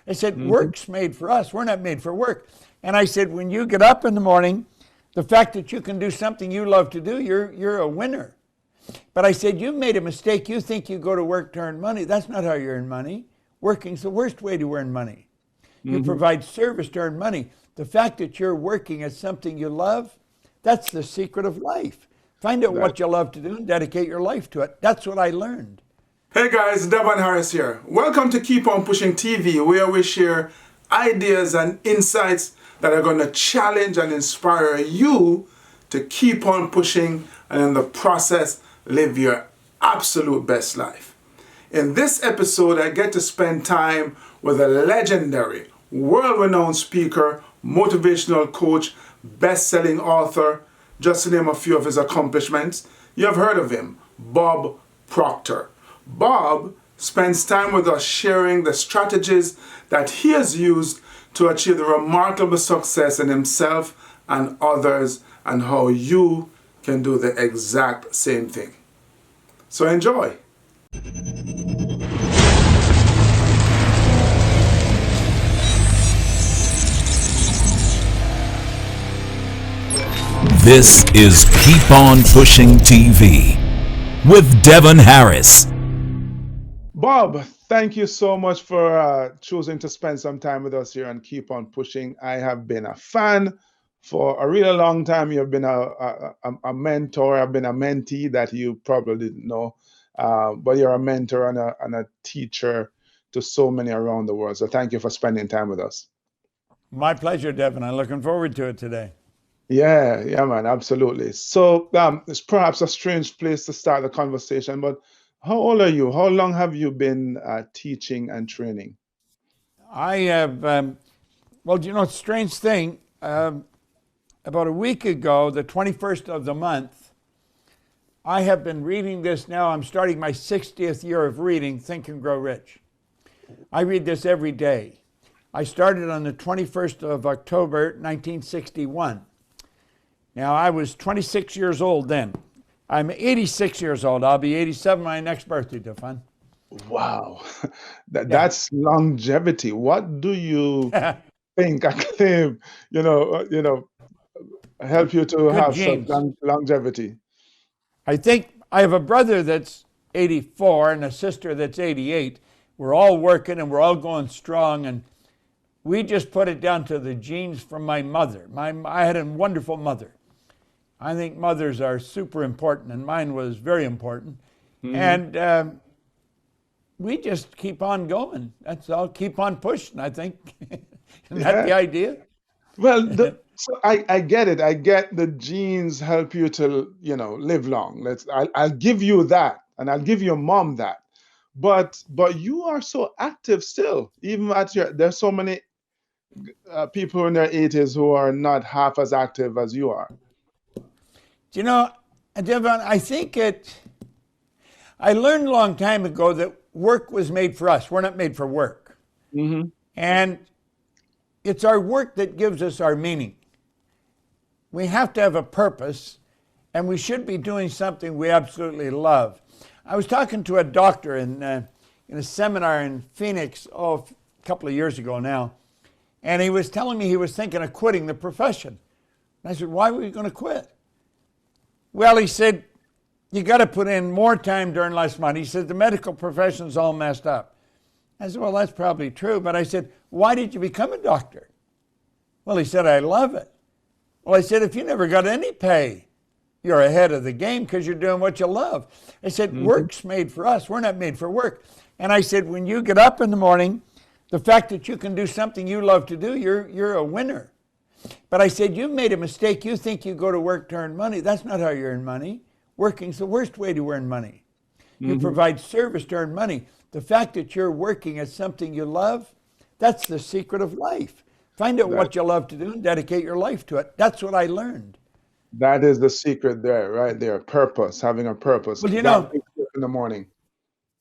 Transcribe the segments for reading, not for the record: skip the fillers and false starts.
I said, work's made for us. We're not made for work. And I said, when you get up in the morning, the fact that you can do something you love to do, you're a winner. But I said, you made a mistake. You think you go to work to earn money. That's not how you earn money. Working's the worst way to earn money. You provide service to earn money. The fact that you're working at something you love, that's the secret of life. Find out what you love to do and dedicate your life to it. That's what I learned. Hey guys, Devon Harris here. Welcome to Keep On Pushing TV, where we share ideas and insights that are going to challenge and inspire you to keep on pushing and in the process live your absolute best life. In this episode, I get to spend time with a legendary, world-renowned speaker, motivational coach, best-selling author, just to name a few of his accomplishments. You have heard of him, Bob Proctor. Bob spends time with us sharing the strategies that he has used to achieve the remarkable success in himself and others, and how you can do the exact same thing. So enjoy. This is Keep On Pushing TV with Devon Harris. Bob, thank you so much for choosing to spend some time with us here and Keep On Pushing. I have been a fan for a really long time. You've been a mentor. I've been a mentee that you probably didn't know, but you're a mentor and a teacher to so many around the world. So thank you for spending time with us. My pleasure, Devin. I'm looking forward to it today. Yeah, man, absolutely. So it's perhaps a strange place to start the conversation, but how old are you? How long have you been teaching and training? I have, well, you know, strange thing, about a week ago, the 21st of the month, I have been reading this now. I'm starting my 60th year of reading Think and Grow Rich. I read this every day. I started on the 21st of October, 1961. Now, I was 26 years old then. I'm 86 years old. I'll be 87 my next birthday, Devon. Wow, that's longevity. What do you think can, help you to Good have genes. such longevity? I think I have a brother that's 84 and a sister that's 88. We're all working and we're all going strong, and we just put it down to the genes from my mother. I had a wonderful mother. I think mothers are super important, and mine was very important. And we just keep on going. That's all. Keep on pushing, I think. Isn't that the idea? Well, so I get it. I get the genes help you to, live long. I'll give you that, and I'll give your mom that. But you are so active still, even there's so many people in their 80s who are not half as active as you are. You know, Devon, I think I learned a long time ago that work was made for us. We're not made for work. And it's our work that gives us our meaning. We have to have a purpose, and we should be doing something we absolutely love. I was talking to a doctor in a seminar in Phoenix, a couple of years ago now, and he was telling me he was thinking of quitting the profession. And I said, why were you going to quit? Well, he said, you got to put in more time to earn less money. He said, the medical profession's all messed up. I said, well, that's probably true. But I said, why did you become a doctor? Well, he said, I love it. Well, I said, if you never got any pay, you're ahead of the game because you're doing what you love. I said, work's made for us. We're not made for work. And I said, when you get up in the morning, the fact that you can do something you love to do, you're a winner. But I said, you made a mistake. You think you go to work to earn money. That's not how you earn money. Working's the worst way to earn money. You provide service to earn money. The fact that you're working at something you love, that's the secret of life. Find out what you love to do and dedicate your life to it. That's what I learned. That is the secret there, right there. Purpose, having a purpose. Well, you know, in the morning.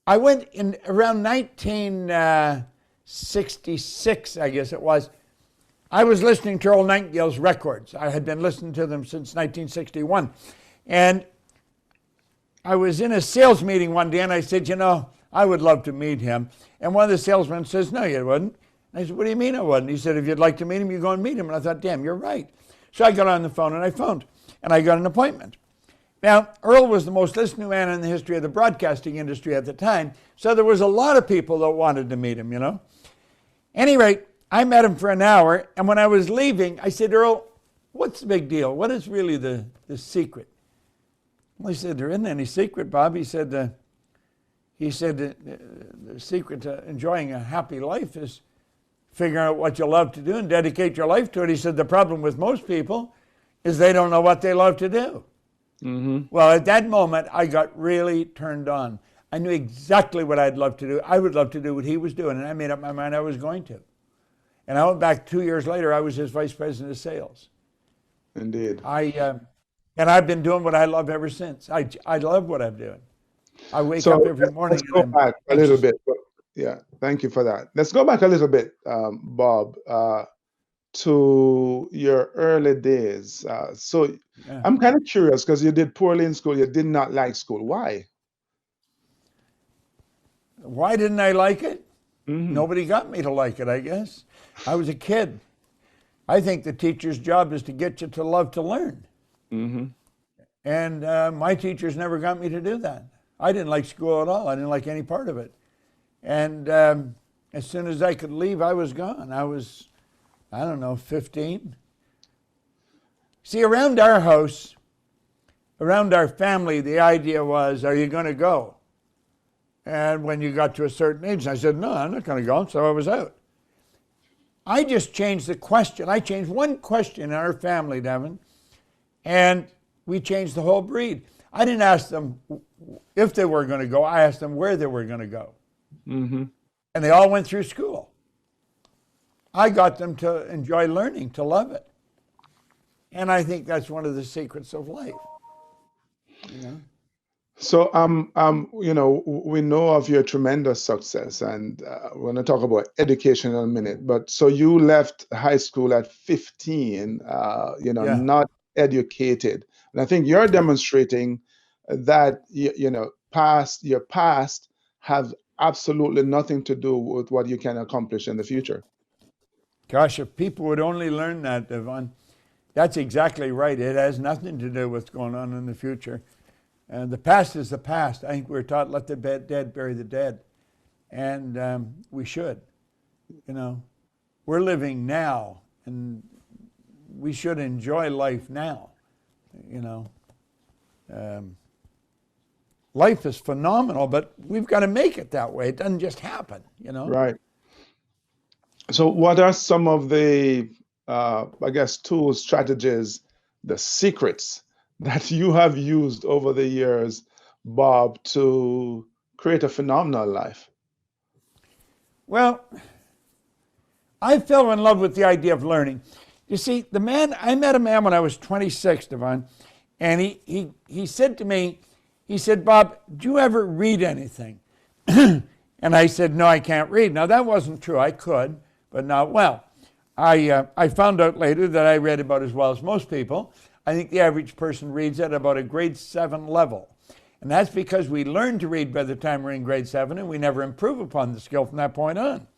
I went in around 1966, I guess it was. I was listening to Earl Nightingale's records. I had been listening to them since 1961. And I was in a sales meeting one day, and I said, I would love to meet him. And one of the salesmen says, no, you wouldn't. I said, what do you mean I wasn't? He said, if you'd like to meet him, you go and meet him. And I thought, damn, you're right. So I got on the phone and I phoned, and I got an appointment. Now, Earl was the most listened to man in the history of the broadcasting industry at the time, so there was a lot of people that wanted to meet him, you know. Any rate, I met him for an hour, and when I was leaving, I said, Earl, what's the big deal? What is really the secret? Well, he said, there isn't any secret, Bob. He said, the secret to enjoying a happy life is figuring out what you love to do and dedicate your life to it. He said, the problem with most people is they don't know what they love to do. Mm-hmm. Well, at that moment, I got really turned on. I knew exactly what I'd love to do. I would love to do what he was doing, and I made up my mind I was going to. And I went back 2 years later, I was his vice president of sales. Indeed. And I've been doing what I love ever since. I love what I'm doing. I wake up every morning. Let's go back a little bit. Yeah, thank you for that. Let's go back a little bit, Bob, to your early days. I'm kind of curious because you did poorly in school. You did not like school. Why? Why didn't I like it? Mm-hmm. Nobody got me to like it, I guess. I was a kid. I think the teacher's job is to get you to love to learn. Mm-hmm. And my teachers never got me to do that. I didn't like school at all. I didn't like any part of it. And as soon as I could leave, I was gone. I was, 15. See, around our house, around our family, the idea was, are you going to go? And when you got to a certain age, I said, no, I'm not going to go. So I was out. I just changed the question. I changed one question in our family, Devon, and we changed the whole breed. I didn't ask them if they were going to go. I asked them where they were going to go. Mm-hmm. And they all went through school. I got them to enjoy learning, to love it. And I think that's one of the secrets of life. You know? So, we know of your tremendous success, and we're going to talk about education in a minute. But so you left high school at 15, not educated. And I think you're demonstrating that, your past have absolutely nothing to do with what you can accomplish in the future. Gosh, if people would only learn that, Devon, that's exactly right. It has nothing to do with what's going on in the future. And the past is the past. I think we're taught, let the dead bury the dead. And we should. We're living now, and we should enjoy life now. Life is phenomenal, but we've got to make it that way. It doesn't just happen, Right. So what are some of the, tools, strategies, the secrets that you have used over the years, Bob, to create a phenomenal life? Well, I fell in love with the idea of learning. You see, I met a man when I was 26, Devon, and he said to me, he said, Bob, do you ever read anything? And I said, no, I can't read. Now, that wasn't true. I could, but not well. I found out later that I read about as well as most people. I think the average person reads at about a grade 7 level. And that's because we learn to read by the time we're in grade 7, and we never improve upon the skill from that point on.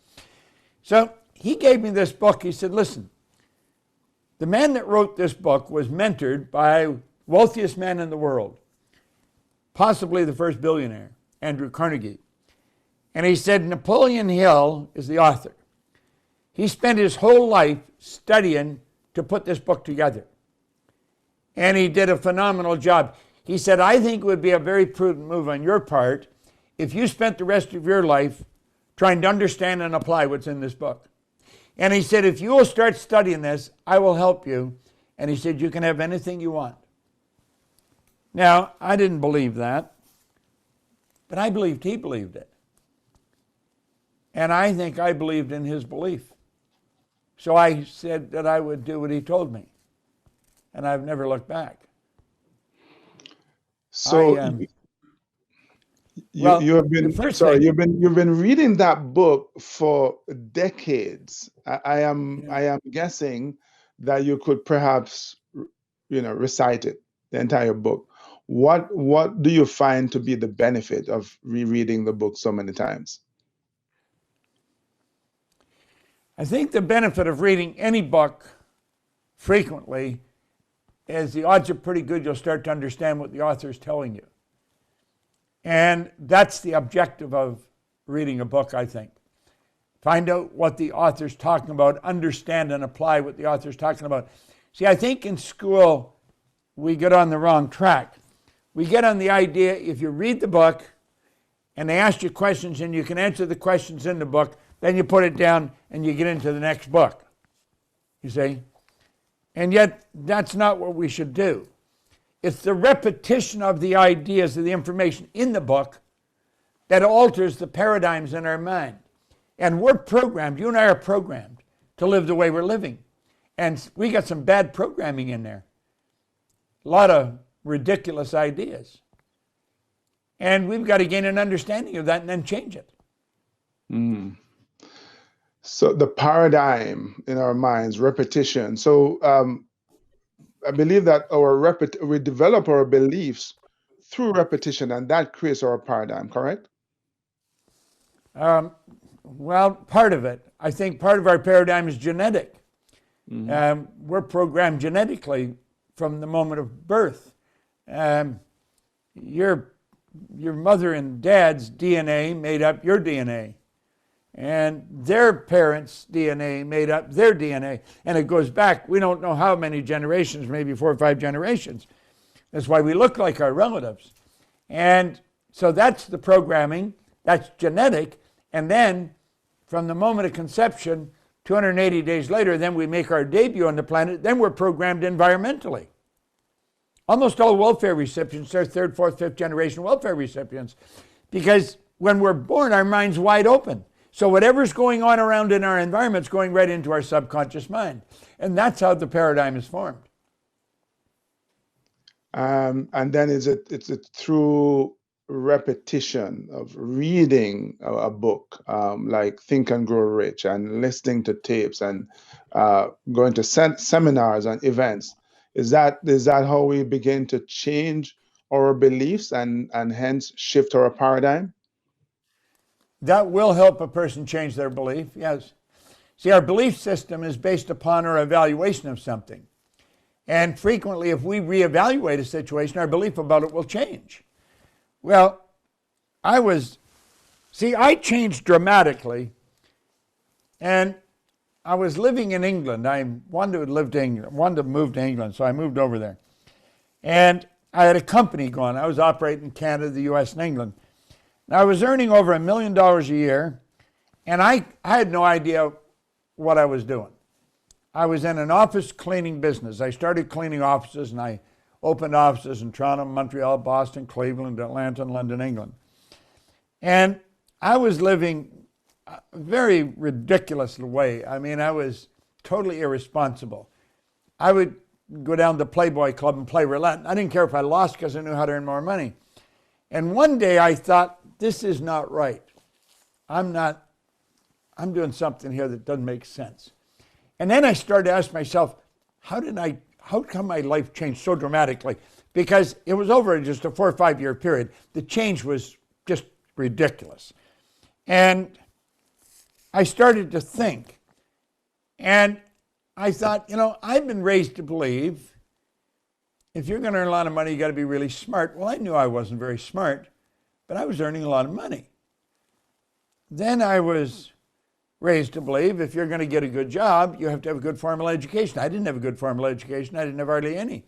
So he gave me this book. He said, listen, the man that wrote this book was mentored by wealthiest man in the world, possibly the first billionaire, Andrew Carnegie. And he said, Napoleon Hill is the author. He spent his whole life studying to put this book together. And he did a phenomenal job. He said, I think it would be a very prudent move on your part if you spent the rest of your life trying to understand and apply what's in this book. And he said, if you will start studying this, I will help you. And he said, you can have anything you want. Now, I didn't believe that, but I believed he believed it. And I think I believed in his belief. So I said that I would do what he told me. And I've never looked back. So you've been reading that book for decades. I am guessing that you could perhaps recite it, the entire book. What do you find to be the benefit of rereading the book so many times? I think the benefit of reading any book frequently is the odds are pretty good you'll start to understand what the author is telling you. And that's the objective of reading a book, I think. Find out what the author's talking about, understand and apply what the author's talking about. See, I think in school we get on the wrong track. We get on the idea if you read the book and they ask you questions and you can answer the questions in the book, then you put it down and you get into the next book. You see? And yet, that's not what we should do. It's the repetition of the ideas, of the information in the book that alters the paradigms in our mind. And we're programmed, you and I are programmed to live the way we're living. And we got some bad programming in there. A lot of ridiculous ideas. And we've got to gain an understanding of that and then change it. Mm. So the paradigm in our minds, repetition. So I believe that we develop our beliefs through repetition, and that creates our paradigm, correct? Well, part of it. I think part of our paradigm is genetic. Mm-hmm. We're programmed genetically from the moment of birth. Your mother and dad's DNA made up your DNA. And their parents' DNA made up their DNA. And it goes back, we don't know how many generations, maybe 4 or 5 generations. That's why we look like our relatives. And so that's the programming, that's genetic. And then from the moment of conception, 280 days later, then we make our debut on the planet, then we're programmed environmentally. Almost all welfare recipients are 3rd, 4th, 5th generation welfare recipients. Because when we're born, our mind's wide open. So whatever's going on around in our environment is going right into our subconscious mind. And that's how the paradigm is formed. And then it's through repetition of reading a book, like Think and Grow Rich, and listening to tapes, and going to seminars and events. Is that how we begin to change our beliefs and hence shift our paradigm? That will help a person change their belief, yes. See, our belief system is based upon our evaluation of something. And frequently, if we reevaluate a situation, our belief about it will change. Well, I changed dramatically, and I was living in England. I wanted to move to England, so I moved over there. And I had a company going. I was operating in Canada, the US, and England. Now, I was earning over $1 million a year, and I had no idea what I was doing. I was in an office cleaning business. I started cleaning offices, and I opened offices in Toronto, Montreal, Boston, Cleveland, Atlanta, and London, England. And I was living a very ridiculous way. I mean, I was totally irresponsible. I would go down to the Playboy Club and play roulette. I didn't care if I lost because I knew how to earn more money. And one day I thought, this is not right. I'm doing something here that doesn't make sense. And then I started to ask myself, how come my life changed so dramatically? Because it was over just a 4 or 5 year period. The change was just ridiculous. And I started to think. And I thought, I've been raised to believe if you're going to earn a lot of money, you got to be really smart. Well, I knew I wasn't very smart, but I was earning a lot of money. Then I was raised to believe if you're going to get a good job, you have to have a good formal education. I didn't have a good formal education. I didn't have hardly any.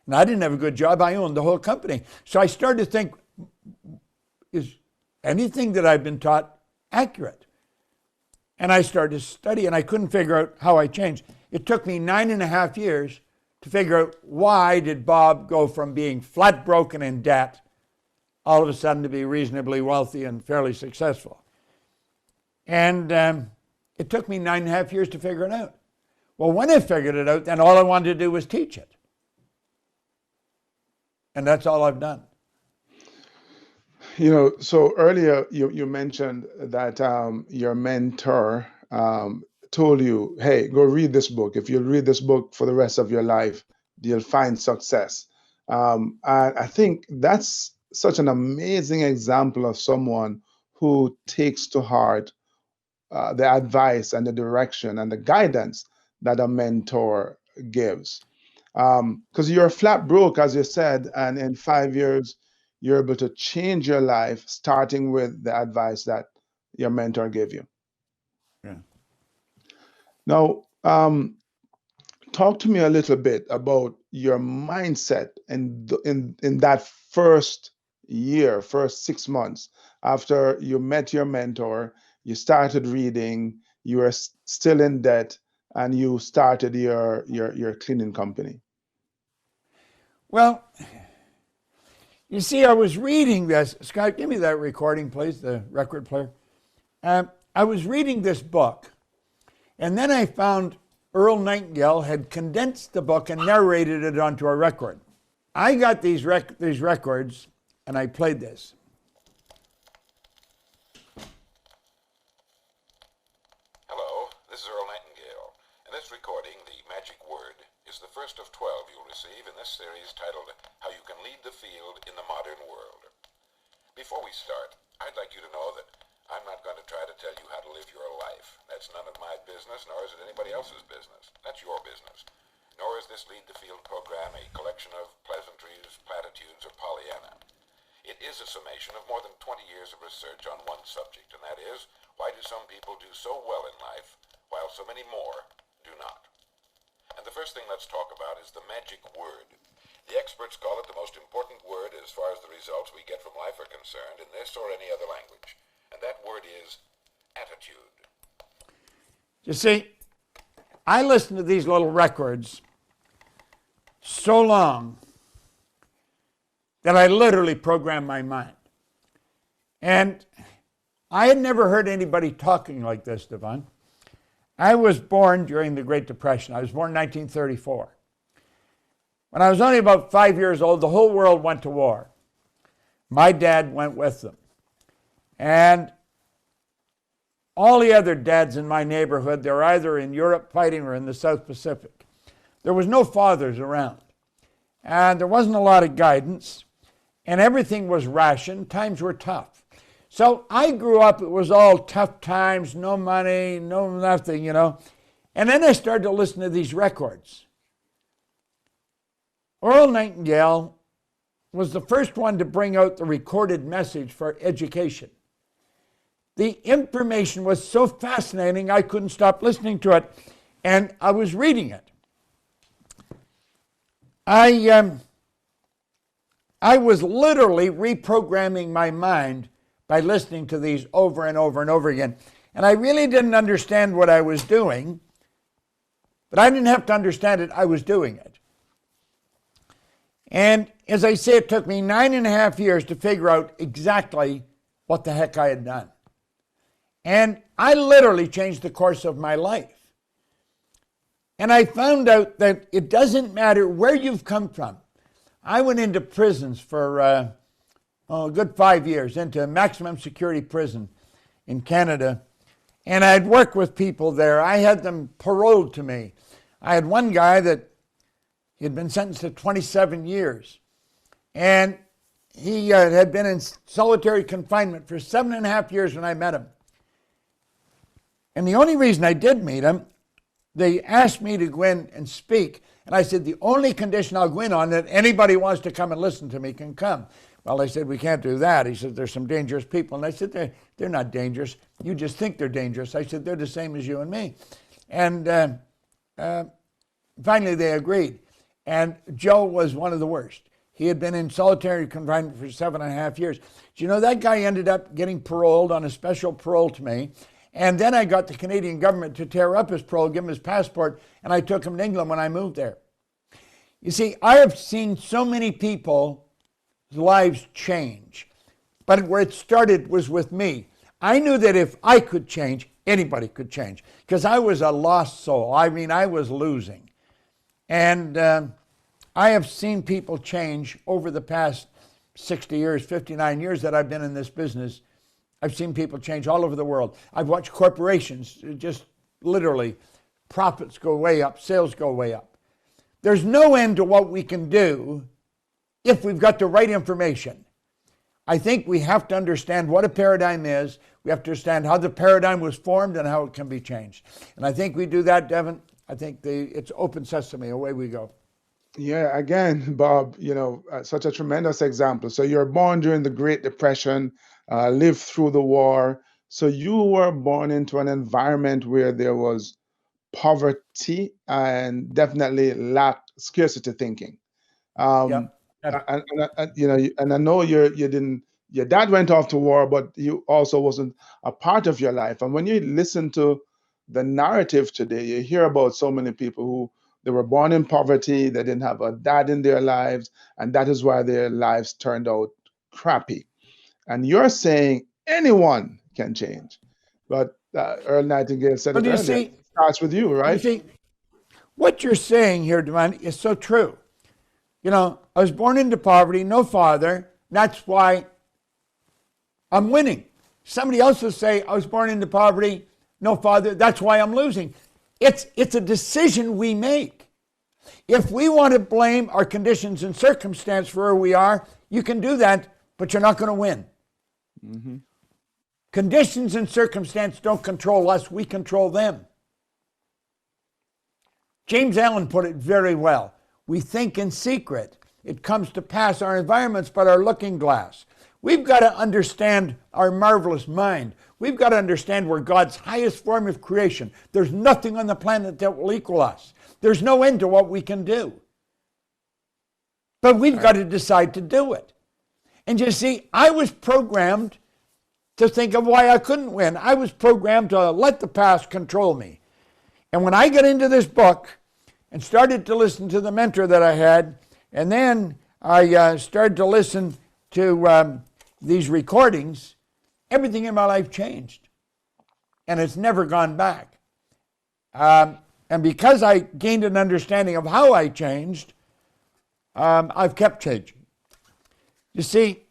And I didn't have a good job. I owned the whole company. So I started to think, is anything that I've been taught accurate? And I started to study, and I couldn't figure out how I changed. It took me 9.5 years to figure out why did Bob go from being flat broken in debt all of a sudden to be reasonably wealthy and fairly successful. And it took me 9.5 years to figure it out. Well, when I figured it out, then all I wanted to do was teach it. And that's all I've done. So earlier you mentioned that your mentor told you, hey, go read this book. If you read this book for the rest of your life, you'll find success. And I think that's such an amazing example of someone who takes to heart the advice and the direction and the guidance that a mentor gives. Because you're flat broke, as you said, and in 5 years, you're able to change your life, starting with the advice that your mentor gave you. Yeah. Now, talk to me a little bit about your mindset in that first year, first 6 months after you met your mentor, you started reading, you were still in debt, and you started your cleaning company. Well, you see, I was reading this. Scott, give me that recording, please, the record player. I was reading this book, and then I found Earl Nightingale had condensed the book and narrated it onto a record. I got these records, and I played this. Hello, this is Earl Nightingale, and this recording, The Magic Word, is the first of 12 you'll receive in this series titled How You Can Lead the Field in the Modern World. Before we start, I'd like you to know that I'm not going to try to tell you how to live your life. That's none of my business, nor is it anybody else's business. That's your business. Nor is this Lead the Field program a collection of pleasantries, platitudes, or Pollyanna. It is a summation of more than 20 years of research on one subject, and that is, why do some people do so well in life, while so many more do not? And the first thing let's talk about is the magic word. The experts call it the most important word as far as the results we get from life are concerned in this or any other language. And that word is attitude. You see, I listened to these little records so long that I literally programmed my mind. And I had never heard anybody talking like this, Devon. I was born during the Great Depression. I was born in 1934. When I was only about 5 years old, the whole world went to war. My dad went with them. And all the other dads in my neighborhood, they're either in Europe fighting or in the South Pacific. There was no fathers around. And there wasn't a lot of guidance. And everything was rationed. Times were tough. So I grew up, it was all tough times, no money, no nothing, you know. And then I started to listen to these records. Earl Nightingale was the first one to bring out the recorded message for education. The information was so fascinating, I couldn't stop listening to it, and I was reading it. I was literally reprogramming my mind by listening to these over and over and over again. And I really didn't understand what I was doing, but I didn't have to understand it, I was doing it. And as I say, it took me 9.5 years to figure out exactly what the heck I had done. And I literally changed the course of my life. And I found out that it doesn't matter where you've come from. I went into prisons for a good 5 years, into a maximum security prison in Canada. And I'd worked with people there. I had them paroled to me. I had one guy that he had been sentenced to 27 years. And he had been in solitary confinement for 7.5 years when I met him. And the only reason I did meet him, they asked me to go in and speak. And I said, the only condition I'll go in on that anybody wants to come and listen to me can come. Well, they said, we can't do that. He said, there's some dangerous people. And I said, they're not dangerous. You just think they're dangerous. I said, they're the same as you and me. And finally they agreed. And Joe was one of the worst. He had been in solitary confinement for 7.5 years. Do you know that guy ended up getting paroled on a special parole to me? And then I got the Canadian government to tear up his parole, give him his passport, and I took him to England when I moved there. You see, I have seen so many people's lives change, but where it started was with me. I knew that if I could change, anybody could change, because I was a lost soul. I mean, I was losing. And I have seen people change over the past 60 years, 59 years that I've been in this business. I've seen people change all over the world. I've watched corporations, just literally, profits go way up, sales go way up. There's no end to what we can do if we've got the right information. I think we have to understand what a paradigm is. We have to understand how the paradigm was formed and how it can be changed. And I think we do that, Devon. I think it's open sesame, away we go. Yeah, again, Bob, such a tremendous example. So you're born during the Great Depression, lived through the war. So you were born into an environment where there was poverty and definitely scarcity thinking. Um, Yep. and I know you didn't. Your dad went off to war, but you also wasn't a part of your life. And when you listen to the narrative today, you hear about so many people who they were born in poverty, they didn't have a dad in their lives, and that is why their lives turned out crappy. And you're saying anyone can change, but Earl Nightingale said But it you earlier. see, It starts with you, you right? see, what you're saying here, Devon, is so true. I was born into poverty, no father. That's why I'm winning. Somebody else will say, I was born into poverty, no father. That's why I'm losing. It's a decision we make. If we want to blame our conditions and circumstance for where we are, you can do that, but you're not going to win. Mm-hmm. Conditions and circumstance don't control us. We control them. James Allen put it very well. We think in secret. It comes to pass. Our environment's but our looking glass. We've got to understand our marvelous mind. We've got to understand we're God's highest form of creation. There's nothing on the planet that will equal us. There's no end to what we can do. But we've got to decide to do it. And you see, I was programmed to think of why I couldn't win. I was programmed to let the past control me. And when I got into this book and started to listen to the mentor that I had, and then I started to listen to these recordings, everything in my life changed. And it's never gone back. And because I gained an understanding of how I changed, I've kept changing. You see,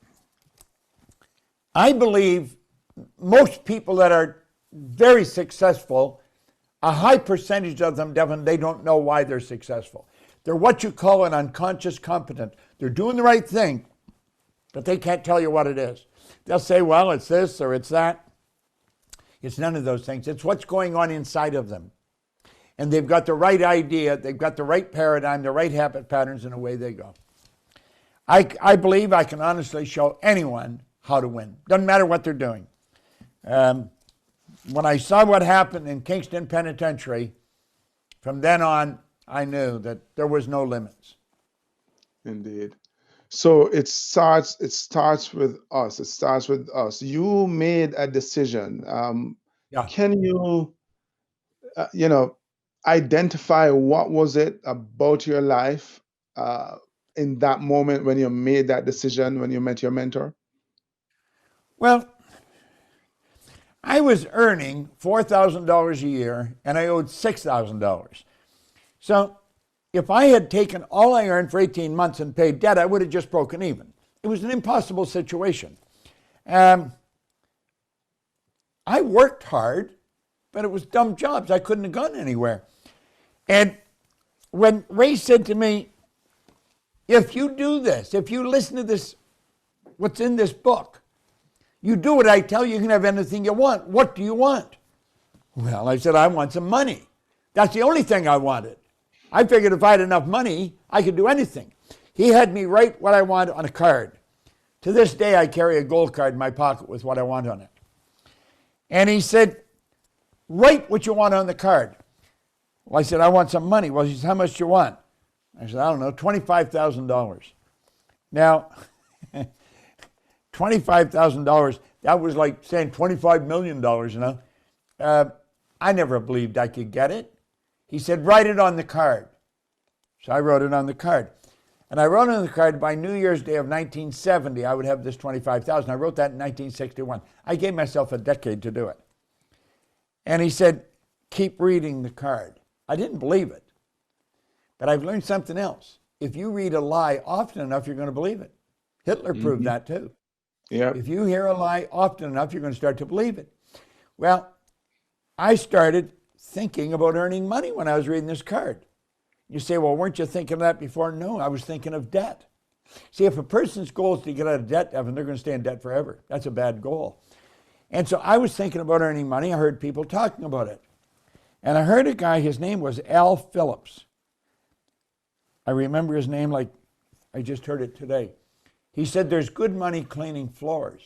I believe most people that are very successful, a high percentage of them, Devon, they don't know why they're successful. They're what you call an unconscious competent. They're doing the right thing, but they can't tell you what it is. They'll say, well, it's this or it's that. It's none of those things. It's what's going on inside of them. And they've got the right idea, they've got the right paradigm, the right habit patterns, and away they go. I believe I can honestly show anyone how to win. Doesn't matter what they're doing. When I saw what happened in Kingston Penitentiary, from then on, I knew that there was no limits. Indeed. So it starts with us. It starts with us. You made a decision. Yeah. Can you, identify what was it about your life in that moment when you made that decision, when you met your mentor? Well, I was earning $4,000 a year and I owed $6,000. So if I had taken all I earned for 18 months and paid debt, I would have just broken even. It was an impossible situation. I worked hard, but it was dumb jobs. I couldn't have gone anywhere. And when Ray said to me, if you do this, if you listen to this, what's in this book, you do what I tell you, you can have anything you want. What do you want? Well, I said, I want some money. That's the only thing I wanted. I figured if I had enough money, I could do anything. He had me write what I want on a card. To this day, I carry a gold card in my pocket with what I want on it. And he said, write what you want on the card. Well, I said, I want some money. Well, he said, how much do you want? I said, I don't know, $25,000. Now, $25,000, that was like saying $25 million, I never believed I could get it. He said, write it on the card. So I wrote it on the card. And I wrote on the card by New Year's Day of 1970, I would have this $25,000. I wrote that in 1961. I gave myself a decade to do it. And he said, keep reading the card. I didn't believe it. But I've learned something else. If you read a lie often enough, you're going to believe it. Hitler proved that too. Yeah. If you hear a lie often enough, you're going to start to believe it. Well, I started thinking about earning money when I was reading this card. You say, well, weren't you thinking of that before? No, I was thinking of debt. See, if a person's goal is to get out of debt, Evan, they're going to stay in debt forever. That's a bad goal. And so I was thinking about earning money. I heard people talking about it. And I heard a guy, his name was Al Phillips. I remember his name like I just heard it today. He said, there's good money cleaning floors.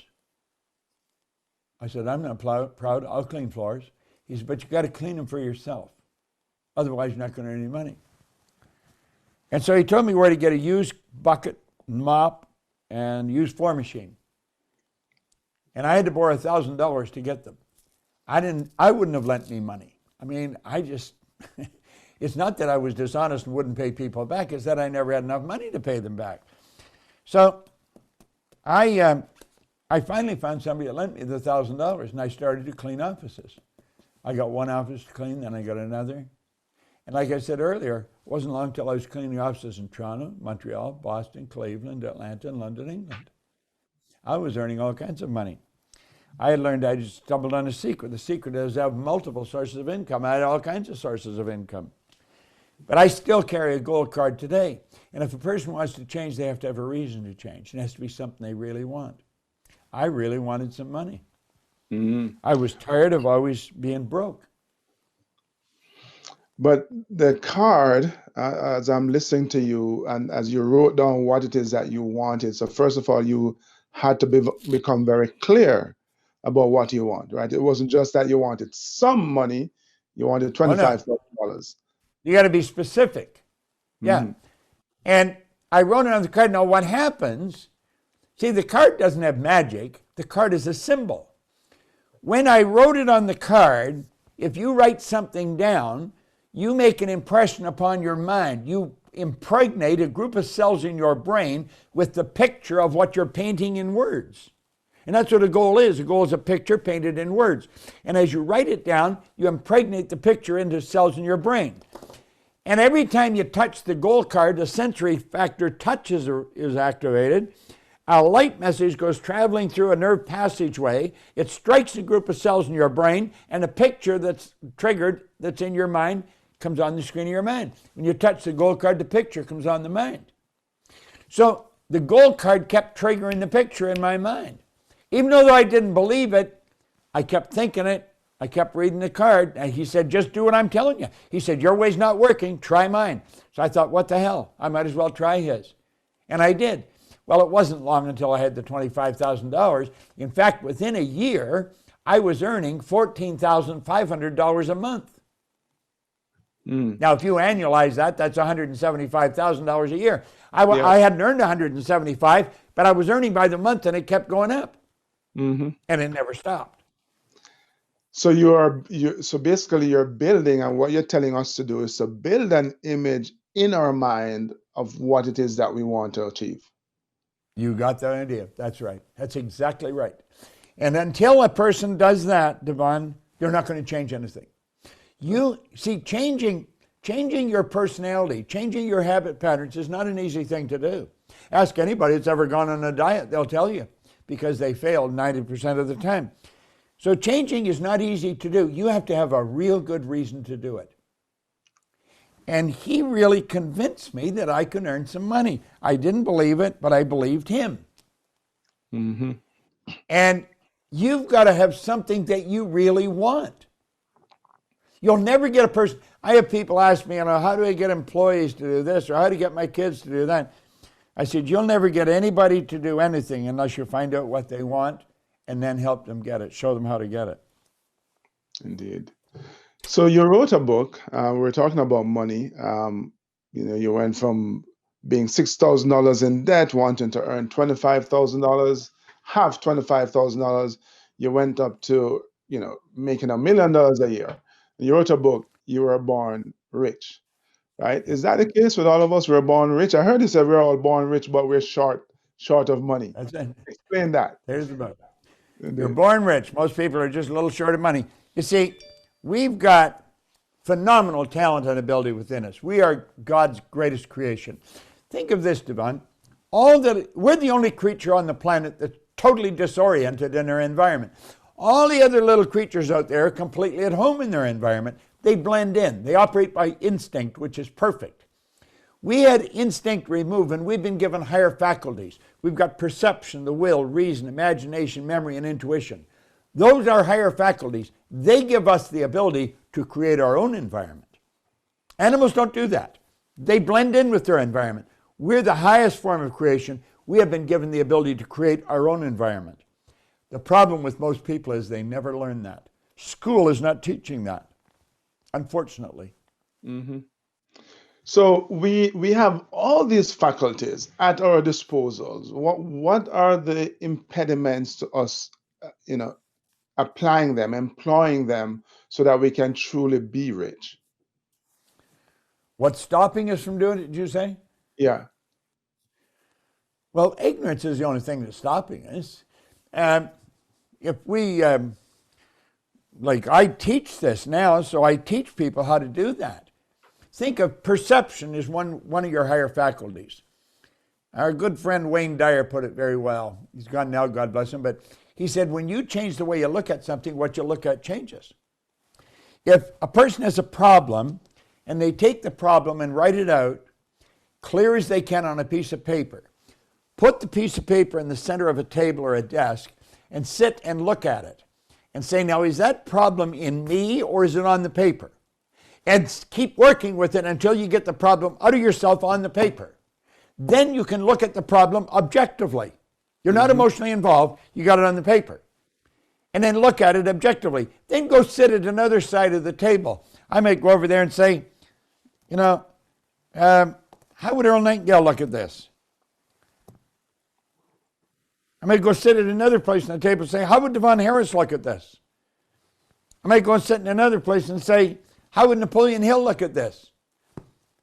I said, I'm not proud. I'll clean floors. He said, but you got to clean them for yourself. Otherwise, you're not going to earn any money. And so he told me where to get a used bucket, mop, and used floor machine. And I had to borrow $1,000 to get them. I wouldn't have lent me money. I mean, it's not that I was dishonest and wouldn't pay people back, it's that I never had enough money to pay them back. So I finally found somebody that lent me the $1,000, and I started to clean offices. I got one office to clean, then I got another. And like I said earlier, it wasn't long till I was cleaning offices in Toronto, Montreal, Boston, Cleveland, Atlanta, and London, England. I was earning all kinds of money. I just stumbled on a secret. The secret is I have multiple sources of income. I had all kinds of sources of income. But I still carry a gold card today. And if a person wants to change, they have to have a reason to change. It has to be something they really want. I really wanted some money. Mm-hmm. I was tired of always being broke. But the card, as I'm listening to you, and as you wrote down what it is that you wanted, so first of all, you had to become very clear about what you want, right? It wasn't just that you wanted some money, you wanted $25,000. You got to be specific. Yeah. Mm-hmm. And I wrote it on the card. Now, what happens, see, the card doesn't have magic. The card is a symbol. When I wrote it on the card, if you write something down, you make an impression upon your mind. You impregnate a group of cells in your brain with the picture of what you're painting in words. And that's what a goal is. A goal is a picture painted in words. And as you write it down, you impregnate the picture into cells in your brain. And every time you touch the goal card, the sensory factor touch is activated. A light message goes traveling through a nerve passageway. It strikes a group of cells in your brain, and a picture that's triggered, that's in your mind, comes on the screen of your mind. When you touch the gold card, the picture comes on the mind. So the gold card kept triggering the picture in my mind. Even though I didn't believe it, I kept thinking it. I kept reading the card. And he said, just do what I'm telling you. He said, your way's not working, try mine. So I thought, what the hell? I might as well try his. And I did. Well, it wasn't long until I had the $25,000. In fact, within a year, I was earning $14,500 a month. Now, if you annualize that, that's $175,000 a year. I hadn't earned $175,000, but I was earning by the month, and it kept going up, and it never stopped. So so basically, you're building, and what you're telling us to do is to build an image in our mind of what it is that we want to achieve. You got that idea. That's right. That's exactly right. And until a person does that, Devon, you're not going to change anything. You see, changing your personality, changing your habit patterns is not an easy thing to do. Ask anybody that's ever gone on a diet, they'll tell you, because they failed 90% of the time. So changing is not easy to do. You have to have a real good reason to do it. And he really convinced me that I could earn some money. I didn't believe it, but I believed him. Mm-hmm. And you've got to have something that you really want. You'll never get a person. I have people ask me, how do I get employees to do this, or how do I get my kids to do that? I said, you'll never get anybody to do anything unless you find out what they want and then help them get it, show them how to get it. Indeed. So you wrote a book. We're talking about money. You went from being $6,000 in debt, wanting to earn $25,000, have $25,000. You went up to, making $1 million a year. You wrote a book, You Were Born Rich, right? Is that the case with all of us? We're born rich. I heard you say we're all born rich, but we're short of money. That's it. Explain that. There's the book. You're born rich. Most people are just a little short of money. You see, we've got phenomenal talent and ability within us. We are God's greatest creation. Think of this, Devon. We're the only creature on the planet that's totally disoriented in our environment. All the other little creatures out there are completely at home in their environment. They blend in. They operate by instinct, which is perfect. We had instinct removed, and we've been given higher faculties. We've got perception, the will, reason, imagination, memory, and intuition. Those are higher faculties. They give us the ability to create our own environment. Animals don't do that. They blend in with their environment. We're the highest form of creation. We have been given the ability to create our own environment. The problem with most people is they never learn that. School is not teaching that, unfortunately. Mm-hmm. So we have all these faculties at our disposals. What are the impediments to us, applying them, employing them, so that we can truly be rich? What's stopping us from doing it, did you say? Yeah. Well, ignorance is the only thing that's stopping us. If we, like I teach this now, so I teach people how to do that. Think of perception as one of your higher faculties. Our good friend Wayne Dyer put it very well. He's gone now, God bless him, but he said, when you change the way you look at something, what you look at changes. If a person has a problem and they take the problem and write it out clear as they can on a piece of paper, put the piece of paper in the center of a table or a desk and sit and look at it and say, now, is that problem in me or is it on the paper? And keep working with it until you get the problem out of yourself on the paper. Then you can look at the problem objectively. You're not emotionally involved. You got it on the paper. And then look at it objectively. Then go sit at another side of the table. I might go over there and say, how would Earl Nightingale look at this? I might go sit at another place on the table and say, how would Devon Harris look at this? I might go and sit in another place and say, how would Napoleon Hill look at this?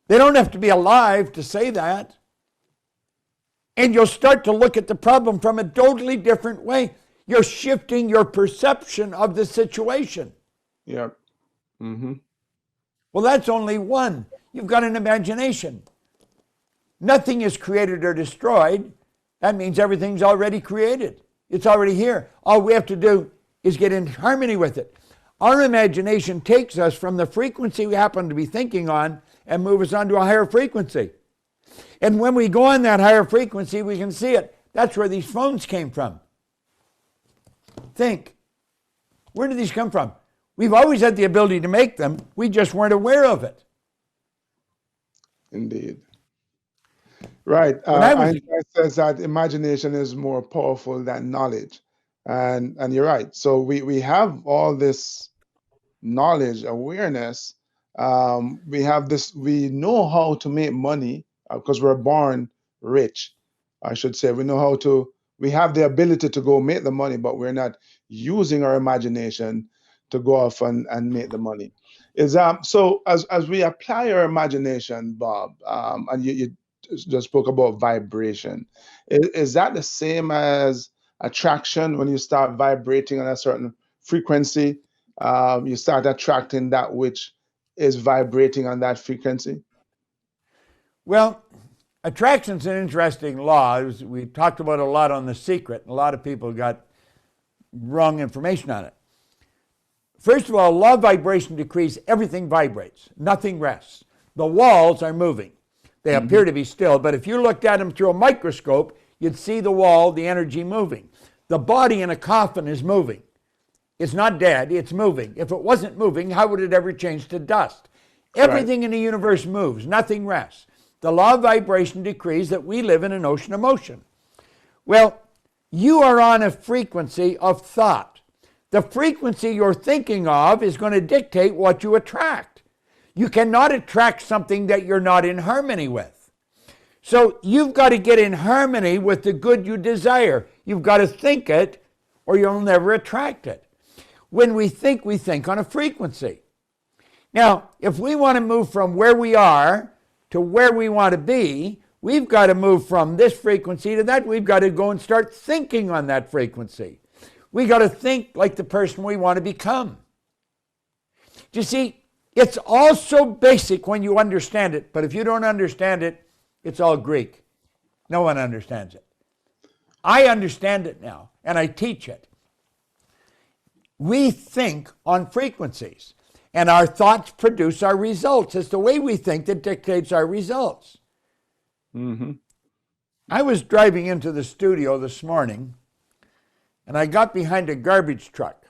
They don't have to be alive to say that. And you'll start to look at the problem from a totally different way. You're shifting your perception of the situation. Yeah. Mm-hmm. Well, that's only one. You've got an imagination. Nothing is created or destroyed. That means everything's already created. It's already here. All we have to do is get in harmony with it. Our imagination takes us from the frequency we happen to be thinking on and move us on to a higher frequency. And when we go on that higher frequency, we can see it. That's where these phones came from. Think. Where did these come from? We've always had the ability to make them. We just weren't aware of it. Indeed. Right. Einstein says that imagination is more powerful than knowledge. And you're right. So we have all this knowledge, awareness. We have this, we know how to make money because we're born rich, I should say. We have the ability to go make the money, but we're not using our imagination to go off and make the money. So as we apply our imagination, Bob, and you just spoke about vibration, is that the same as attraction? When you start vibrating on a certain frequency, you start attracting that which is vibrating on that frequency? Well, attraction's an interesting law. We talked about it a lot on The Secret. A lot of people got wrong information on it. First of all, law of vibration decrees. Everything vibrates. Nothing rests. The walls are moving. They appear to be still, but if you looked at them through a microscope, you'd see the wall, the energy moving. The body in a coffin is moving. It's not dead, it's moving. If it wasn't moving, how would it ever change to dust? Everything in the universe moves, nothing rests. The law of vibration decrees that we live in an ocean of motion. Well, you are on a frequency of thought. The frequency you're thinking of is going to dictate what you attract. You cannot attract something that you're not in harmony with. So you've got to get in harmony with the good you desire. You've got to think it, or you'll never attract it. When we think on a frequency. Now, if we want to move from where we are to where we want to be, we've got to move from this frequency to that. We've got to go and start thinking on that frequency. We got to think like the person we want to become. Do you see, it's all so basic when you understand it, but if you don't understand it, it's all Greek. No one understands it. I understand it now, and I teach it. We think on frequencies, and our thoughts produce our results. It's the way we think that dictates our results. Mm-hmm. I was driving into the studio this morning, and I got behind a garbage truck.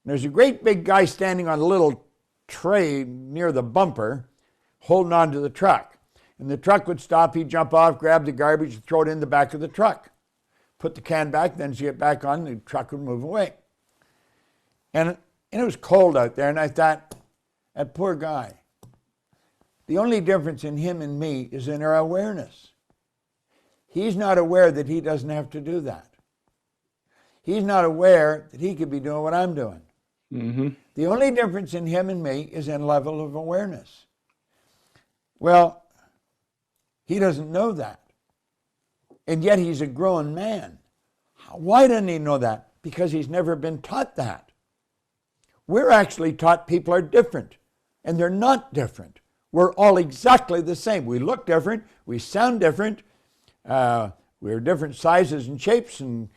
And there's a great big guy standing on a little tray near the bumper, holding on to the truck. And the truck would stop, he'd jump off, grab the garbage, and throw it in the back of the truck. Put the can back, then get back on, the truck would move away. And it was cold out there, and I thought, that poor guy. The only difference in him and me is in our awareness. He's not aware that he doesn't have to do that. He's not aware that he could be doing what I'm doing. Mm-hmm. The only difference in him and me is in level of awareness. Well, he doesn't know that. And yet he's a grown man. Why doesn't he know that? Because he's never been taught that. We're actually taught people are different, and they're not different. We're all exactly the same. We look different, we sound different, we're different sizes and shapes and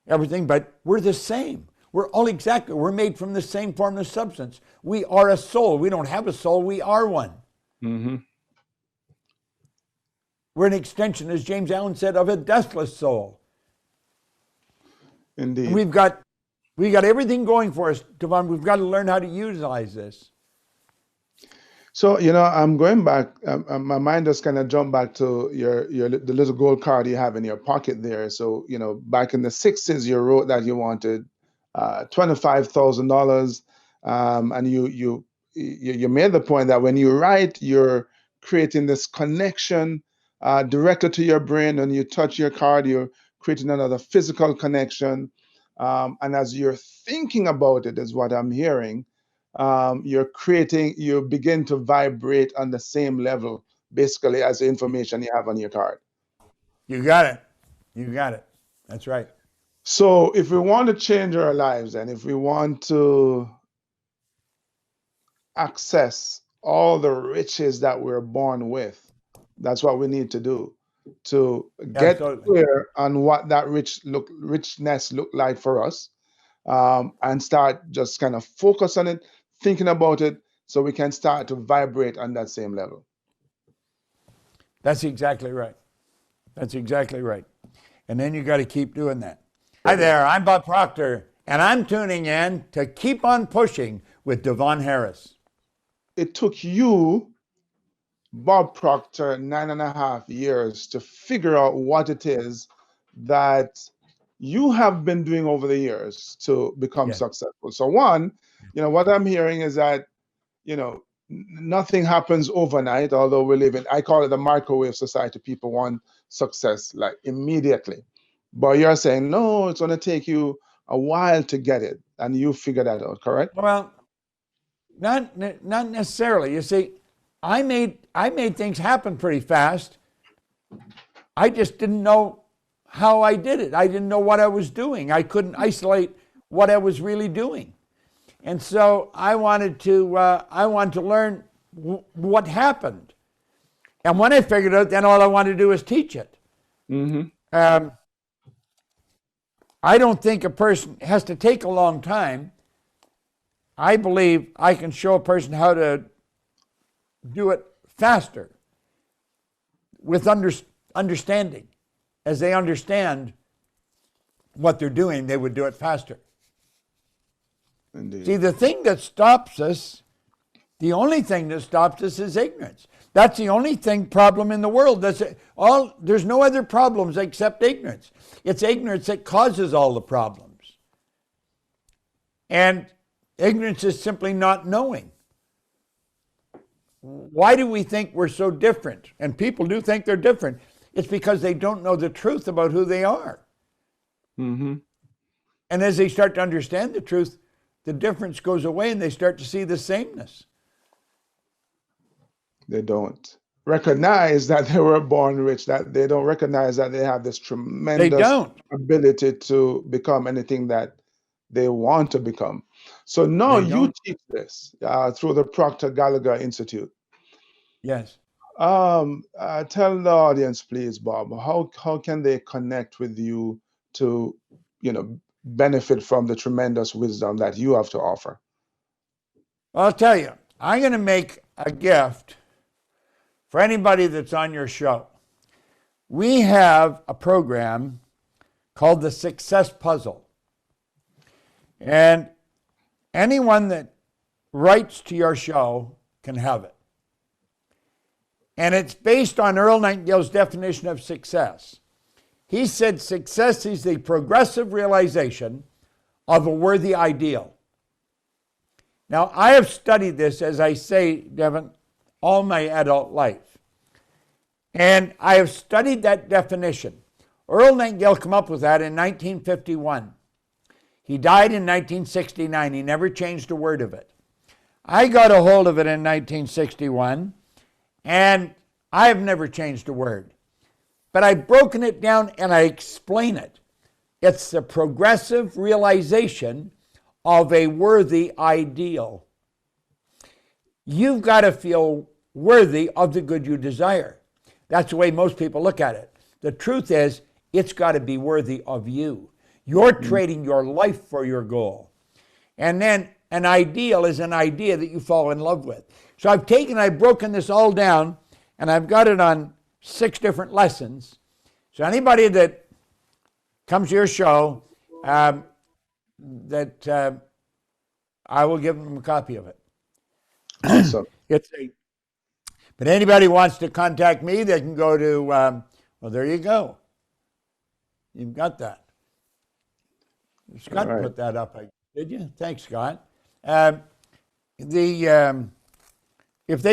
everything, but we're the same. We're made from the same form of substance. We are a soul. We don't have a soul, we are one. Mm-hmm. We're an extension, as James Allen said, of a deathless soul. Indeed. We've got everything going for us, Devon. We've got to learn how to utilize this. So, I'm going back, my mind just kind of jumped back to the little gold card you have in your pocket there. So, back in the 60s, you wrote that you wanted $25,000, and you made the point that when you write, you're creating this connection directly to your brain. And you touch your card, you're creating another physical connection. And as you're thinking about it, is what I'm hearing, you begin to vibrate on the same level, basically, as the information you have on your card. You got it. You got it. That's right. So if we want to change our lives, and if we want to access all the riches that we're born with, that's what we need to do to get clear on what that richness look like for us, and start just kind of focus on it, thinking about it, so we can start to vibrate on that same level. That's exactly right. That's exactly right. And then you got to keep doing that. Hi there, I'm Bob Proctor, and I'm tuning in to Keep on Pushing with Devon Harris. It took you, Bob Proctor, 9.5 years to figure out what it is that you have been doing over the years to become successful. So one, what I'm hearing is that, nothing happens overnight, although we live in, I call it the microwave society. People want success like immediately. But you're saying, no, it's going to take you a while to get it. And you figure that out, correct? Well, not necessarily. You see, I made things happen pretty fast. I just didn't know how I did it. I didn't know what I was doing. I couldn't isolate what I was really doing. And so I wanted to learn what happened. And when I figured it out, then all I wanted to do was teach it. Mm-hmm. I don't think a person has to take a long time. I believe I can show a person how to do it faster with understanding. As they understand what they're doing, they would do it faster. Indeed. See, the thing that stops us, the only thing that stops us is ignorance. That's the only problem in the world. There's no other problems except ignorance. It's ignorance that causes all the problems. And ignorance is simply not knowing. Why do we think we're so different? And people do think they're different. It's because they don't know the truth about who they are. Mm-hmm. And as they start to understand the truth, the difference goes away and they start to see the sameness. They don't recognize that they were born rich, that they don't recognize that they have this tremendous ability to become anything that they want to become. So now you teach this through the Proctor Gallagher Institute. Yes. Tell the audience, please, Bob, how can they connect with you to, benefit from the tremendous wisdom that you have to offer? I'll tell you, I'm going to make a gift for anybody that's on your show. we have a program called the Success Puzzle. And anyone that writes to your show can have it. And it's based on Earl Nightingale's definition of success. He said success is the progressive realization of a worthy ideal. Now, I have studied this, as I say, Devon, all my adult life. And I have studied that definition. Earl Nightingale came up with that in 1951. He died in 1969. He never changed a word of it. I got a hold of it in 1961, and I have never changed a word. But I've broken it down and I explain it. It's the progressive realization of a worthy ideal. You've got to feel worthy of the good you desire. That's the way most people look at it. The truth is, it's got to be worthy of you. You're trading your life for your goal. And then an ideal is an idea that you fall in love with. So I've broken this all down, and I've got it on 6 different lessons. So anybody that comes to your show, I will give them a copy of it. Awesome. But anybody wants to contact me, they can go to, well, there you go. You've got that. Scott put that up, did you? Thanks, Scott. If they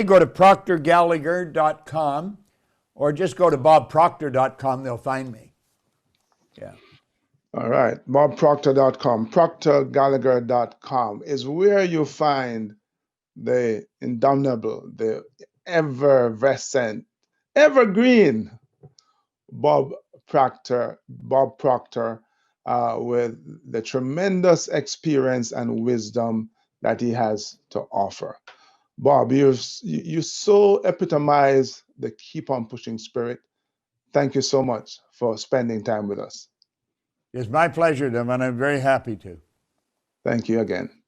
go to proctorgallagher.com or just go to bobproctor.com, they'll find me. Yeah. All right. bobproctor.com, proctorgallagher.com is where you find the indomitable, the effervescent, evergreen Bob Proctor, with the tremendous experience and wisdom that he has to offer. Bob, you so epitomize the keep on pushing spirit. Thank you so much for spending time with us. It's my pleasure, Devon. I'm very happy to. Thank you again.